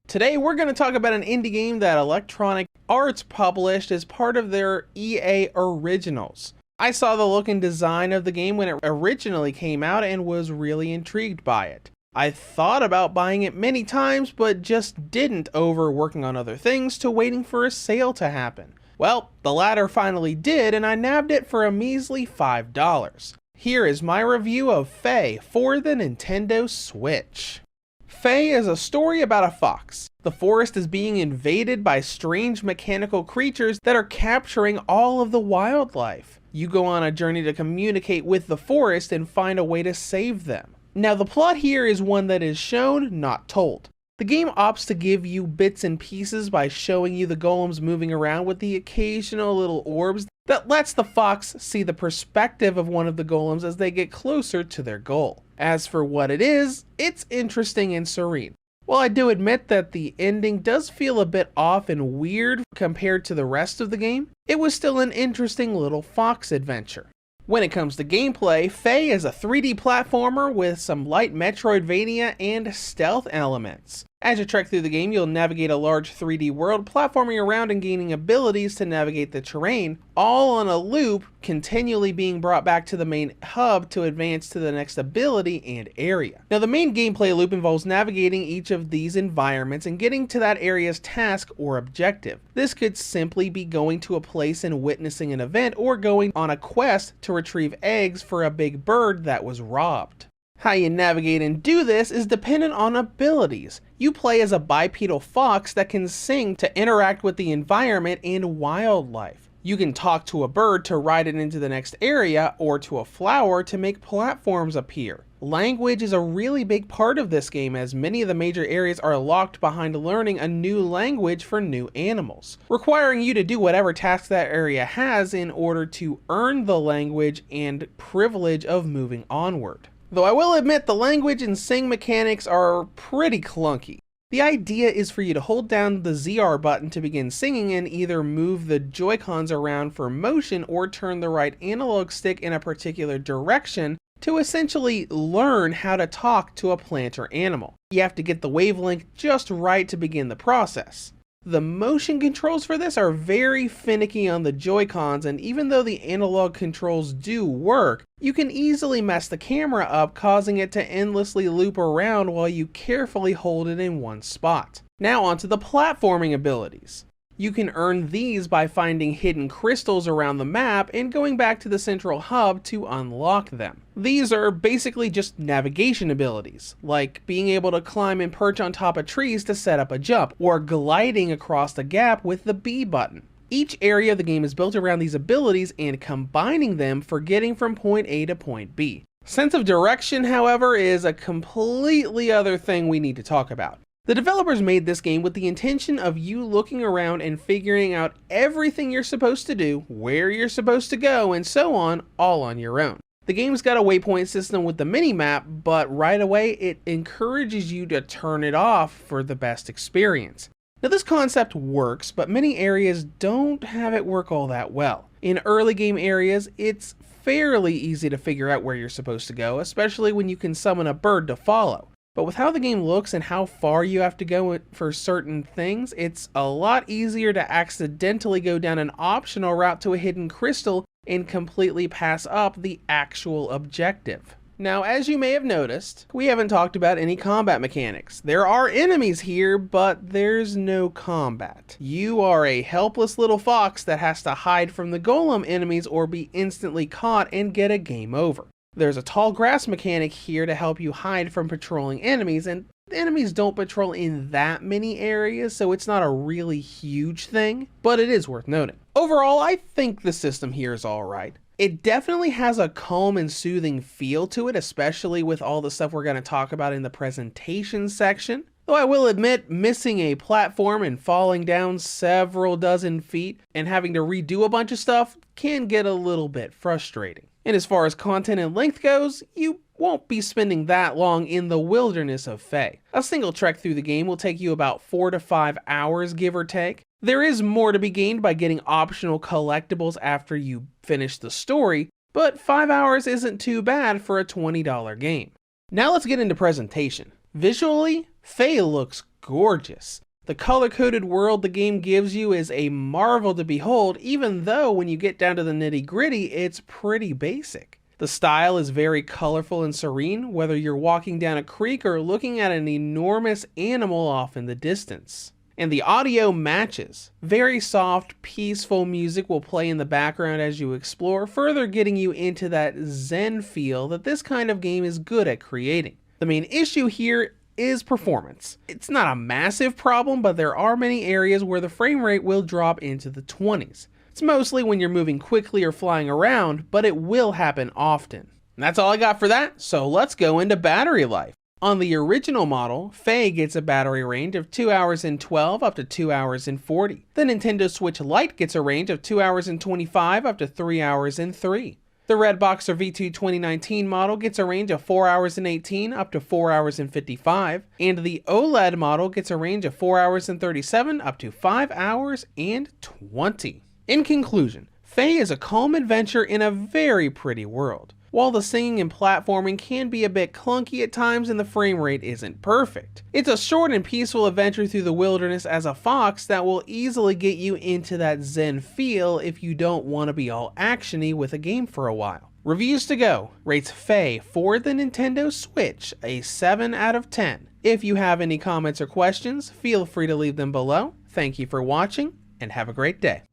Today we're going to talk about an indie game that Electronic Arts published as part of their EA Originals. I saw the look and design of the game when it originally came out and was really intrigued by it. I thought about buying it many times but just didn't, over working on other things to waiting for a sale to happen. Well, the latter finally did, and I nabbed it for a measly $5. Here is my review of Fe for the Nintendo Switch. Fe is a story about a fox. The forest is being invaded by strange mechanical creatures that are capturing all of the wildlife. You go on a journey to communicate with the forest and find a way to save them. Now, the plot here is one that is shown, not told. The game opts to give you bits and pieces by showing you the golems moving around with the occasional little orbs that lets the fox see the perspective of one of the golems as they get closer to their goal. As for what it is, it's interesting and serene. While I do admit that the ending does feel a bit off and weird compared to the rest of the game, it was still an interesting little fox adventure. When it comes to gameplay, Fe is a 3D platformer with some light Metroidvania and stealth elements. As you trek through the game, you'll navigate a large 3D world, platforming around and gaining abilities to navigate the terrain, all on a loop, continually being brought back to the main hub to advance to the next ability and area. Now, the main gameplay loop involves navigating each of these environments and getting to that area's task or objective. This could simply be going to a place and witnessing an event, or going on a quest to retrieve eggs for a big bird that was robbed. How you navigate and do this is dependent on abilities. You play as a bipedal fox that can sing to interact with the environment and wildlife. You can talk to a bird to ride it into the next area, or to a flower to make platforms appear. Language is a really big part of this game, as many of the major areas are locked behind learning a new language for new animals, requiring you to do whatever task that area has in order to earn the language and privilege of moving onward. Though I will admit the language and sing mechanics are pretty clunky. The idea is for you to hold down the ZR button to begin singing and either move the Joy-Cons around for motion or turn the right analog stick in a particular direction to essentially learn how to talk to a plant or animal. You have to get the wavelength just right to begin the process. The motion controls for this are very finicky on the Joy-Cons, and even though the analog controls do work, you can easily mess the camera up, causing it to endlessly loop around while you carefully hold it in one spot. Now onto the platforming abilities. You can earn these by finding hidden crystals around the map and going back to the central hub to unlock them. These are basically just navigation abilities, like being able to climb and perch on top of trees to set up a jump, or gliding across the gap with the B button. Each area of the game is built around these abilities and combining them for getting from point A to point B. Sense of direction, however, is a completely other thing we need to talk about. The developers made this game with the intention of you looking around and figuring out everything you're supposed to do, where you're supposed to go, and so on, all on your own. The game's got a waypoint system with the mini-map, but right away it encourages you to turn it off for the best experience. Now, this concept works, but many areas don't have it work all that well. In early game areas, it's fairly easy to figure out where you're supposed to go, especially when you can summon a bird to follow. But with how the game looks and how far you have to go for certain things, it's a lot easier to accidentally go down an optional route to a hidden crystal and completely pass up the actual objective. Now, as you may have noticed, we haven't talked about any combat mechanics. There are enemies here, but there's no combat. You are a helpless little fox that has to hide from the golem enemies or be instantly caught and get a game over. There's a tall grass mechanic here to help you hide from patrolling enemies, and enemies don't patrol in that many areas, so it's not a really huge thing, but it is worth noting. Overall, I think the system here is alright. It definitely has a calm and soothing feel to it, especially with all the stuff we're going to talk about in the presentation section. Though I will admit, missing a platform and falling down several dozen feet and having to redo a bunch of stuff can get a little bit frustrating. And as far as content and length goes, you won't be spending that long in the wilderness of Fe. A single trek through the game will take you about 4 to 5 hours, give or take. There is more to be gained by getting optional collectibles after you finish the story, but 5 hours isn't too bad for a $20 game. Now let's get into presentation. Visually, Fe looks gorgeous. The color-coded world the game gives you is a marvel to behold, even though when you get down to the nitty-gritty, it's pretty basic. The style is very colorful and serene, whether you're walking down a creek or looking at an enormous animal off in the distance. And the audio matches. Very soft, peaceful music will play in the background as you explore, further getting you into that zen feel that this kind of game is good at creating. The main issue here is performance. It's not a massive problem, but there are many areas where the frame rate will drop into the 20s. It's mostly when you're moving quickly or flying around, but it will happen often. And that's all I got for that, so let's go into battery life. On the original model, Faye gets a battery range of 2 hours and 12 up to 2 hours and 40. The Nintendo Switch Lite gets a range of 2 hours and 25 up to 3 hours and 3. The Redboxer V2 2019 model gets a range of 4 hours and 18 up to 4 hours and 55, and the OLED model gets a range of 4 hours and 37 up to 5 hours and 20. In conclusion, Faye is a calm adventure in a very pretty world. While the singing and platforming can be a bit clunky at times and the frame rate isn't perfect, it's a short and peaceful adventure through the wilderness as a fox that will easily get you into that zen feel if you don't want to be all actiony with a game for a while. Reviews to go rates Faye for the Nintendo Switch a 7 out of 10. If you have any comments or questions, feel free to leave them below. Thank you for watching and have a great day.